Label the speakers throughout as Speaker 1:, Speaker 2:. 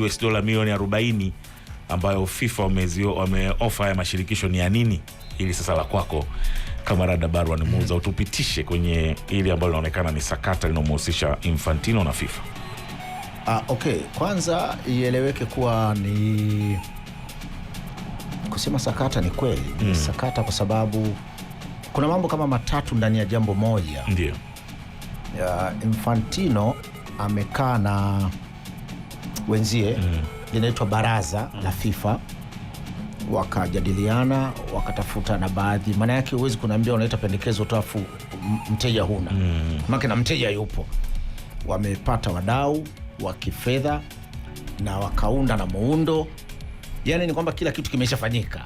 Speaker 1: US dola milioni 40 ambayo FIFA wameofa ya mashirikisho ni ya nini? Ili sasa la kwako kama Rada Barwan Muza utupitishe kwenye ili ambalo linaonekana ni sakata linomhusisha Infantino na FIFA.
Speaker 2: Okay, kwanza ieleweke kuwa ni kusema sakata ni kweli. Sakata kwa sababu kuna mambo kama matatu ndani ya jambo moja.
Speaker 1: Ndio.
Speaker 2: Infantino amekaa na wenzie linaitwa baraza la FIFA, wakajadiliana, wakatafuta na baadhi. Maana yake huwezi kuniambia unaita pendekezo tu afu mteja huna. Maana na mteja yupo. Wamepata wadau wa kifedha na wakaunda na muundo. Yani ni kwamba kila kitu kimeshafanyika.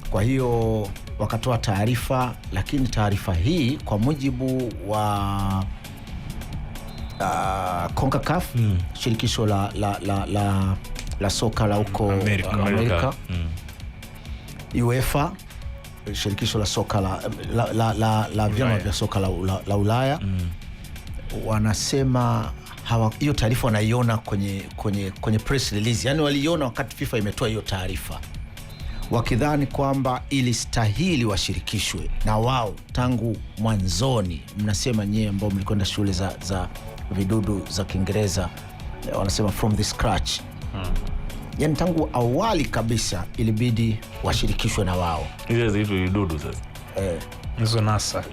Speaker 2: Kwa hiyo wakatoa taarifa, lakini taarifa hii kwa mujibu wa CONCACAF, shirikisho la soka la huko Amerika. UEFA, shirikisho la soka la vyama vya soka la Ulaya, wanasema hiyo taarifa wanaiona kwenye press release. Yani waliona wakati FIFA imetoa hiyo taarifa, wakidhani kwamba ilistahili washirikishwe na wao tangu mwanzoni. Mnasema nyewe ambao mlikwenda shule za vidudu za Kiingereza, wanasema from the scratch. Yani tangu awali kabisa ilibidi washirikishwe na wao.
Speaker 1: Hizo zitu vidudu sasa.
Speaker 3: Hizo NASA.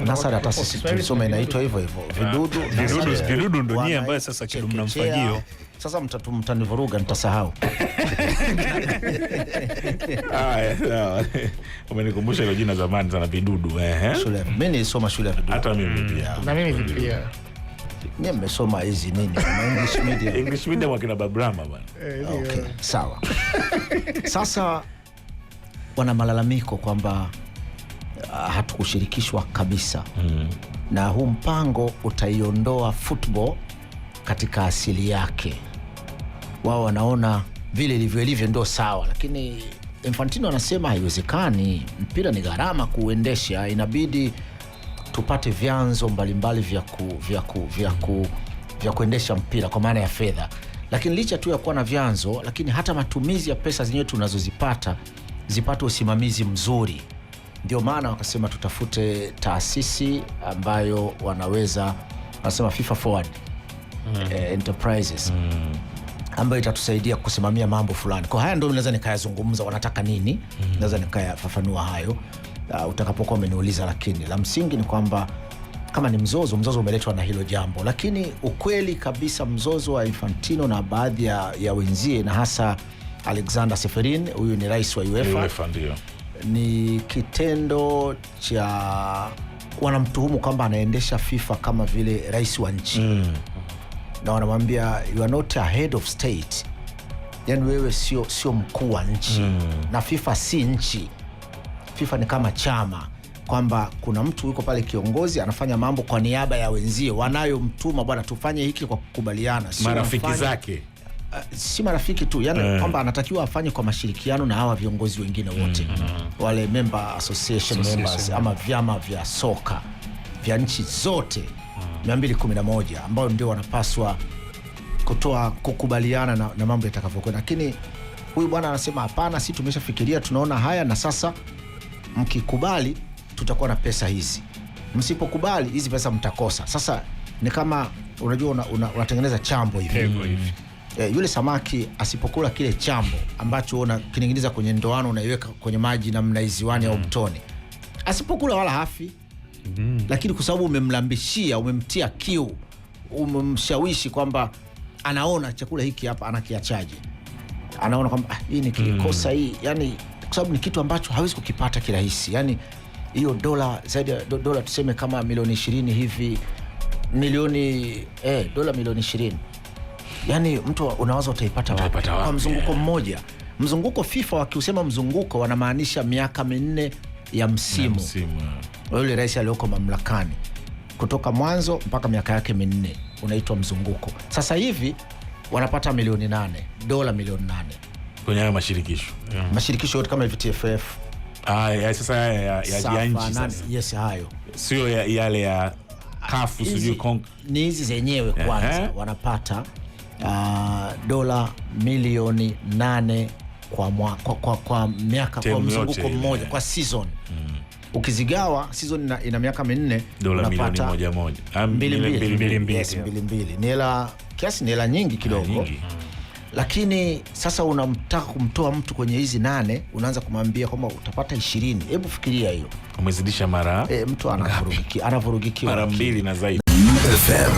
Speaker 2: NASA hata sisi tulisoma inaitwa hivyo
Speaker 3: vidudu ndio nyie ambaye sasa kidu mnamfagio.
Speaker 2: Sasa mtanivuruga nitasahau.
Speaker 1: Umenikumbusha ile jina zamani sana vidudu.
Speaker 2: Shule mimi nilisoma shule ya vidudu.
Speaker 1: Hata mimi pia.
Speaker 3: Na mimi pia.
Speaker 2: Mimi nimesoma hizi nini? English medium.
Speaker 1: English medium wakina Babrama bwana.
Speaker 2: Okay, sawa. Sasa wana malalamiko kwamba hatukushirikishwa kabisa. Na huu mpango utaiondoa football katika asili yake. Wao wanaona vile ilivyo ndio sawa, lakini Infantino anasema haiwezekani. Mpira ni gharama kuendesha, inabidi tupate vyanzo mbalimbali vya kuendesha mpira kwa maana ya fedha. Lakini licha tu ya kuwa na vyanzo, lakini hata matumizi ya pesa zenyewe tunazozipata zipate usimamizi mzuri. Ndio maana wakasema tutafute taasisi ambayo wanasema FIFA Forward Enterprises, ambayo itatusaidia kusimamia mambo fulani. Kwa haya ndio naweza nikayazungumza wanataka nini, naweza nikayafafanua hayo utakapokuwa umeniuliza, lakini la msingi ni kwamba kama ni mzozo umeletwa na hilo jambo. Lakini ukweli kabisa mzozo wa Infantino na baadhi ya wenzie, na hasa Alexander Seferin, huyu ni rais wa UEFA,
Speaker 1: ndio
Speaker 2: ni kitendo cha wanamtuhumu kwamba anaendesha FIFA kama vile rais wa nchi. Na wanamwambia you are not a head of state, yani wewe sio mkuu wa nchi. Na FIFA si nchi. FIFA ni kama chama, kwamba kuna mtu yuko pale kiongozi anafanya mambo kwa niaba ya wenzie wanayomtuma, bwana tufanye hiki kwa kukubaliana,
Speaker 1: si marafiki zake.
Speaker 2: Si marafiki tu, yani kwamba anatakiwa afanye kwa mashirikiano na hawa viongozi wengine wote. Wale member association members ama vyama vya soka vya nchi zote 211 ambao ndio wanapaswa kukubaliana na mambo yatakavyokwenda. Lakini huyu bwana anasema hapana, sisi tumeshafikiria, tunaona haya, na sasa mkikubali tutakuwa na pesa hizi, msipokubali hizi pesa mtakosa. Sasa ni kama unajua unatengeneza chambo hivi. Yule samaki asipokula kile chambo ambacho unakininginiza kwenye ndoano, unaiweka kwenye maji na mnaiziwani au mtoni, asipokula wala hafi. Lakini kwa sababu umemlambishia, umemtia kiu, umemshawishi kwamba anaona chakula hiki hapa anakiachaje, anaona kwamba hii ni kilikosa hii, yani kwa sababu ni kitu ambacho hawezi kukipata kirahisi. Yani hiyo dola zaidi ya dola tuseme kama milioni 20 hivi, dola milioni 20, yani mtu unawaza utaipata wapi kwa mzunguko mmoja? Mzunguko FIFA wakiusema mzunguko wanamaanisha miaka 4 ya msimu. Yule rais aliyoko mamlakani kutoka mwanzo mpaka miaka yake 4 unaitwa mzunguko. Sasa hivi wanapata milioni 8, dola milioni 8
Speaker 1: kwenye hayo mashirikisho.
Speaker 2: Mashirikisho yote kama VTFF.
Speaker 1: Sasa ya nchi sasa.
Speaker 2: Yes, hayo.
Speaker 1: Sio yale ya kafu sijui
Speaker 2: ni hizi zenyewe kwanza wanapata dola milioni 8 kwa miaka, kwa mzunguko mmoja, kwa season. Ukizigawa season ina miaka 4,
Speaker 1: dola milioni 1 2.
Speaker 2: Yes, 2. Ni hela kiasi, ni hela nyingi kidogo. Lakini sasa unamtaka kumtoa mtu kwenye hizi 8, unaanza kumwambia kwamba utapata 20. Hebu fikiria hiyo.
Speaker 1: Umezidisha mara
Speaker 2: Mtu anavurugikiwa
Speaker 1: mara 2 na zaidi.
Speaker 4: FM.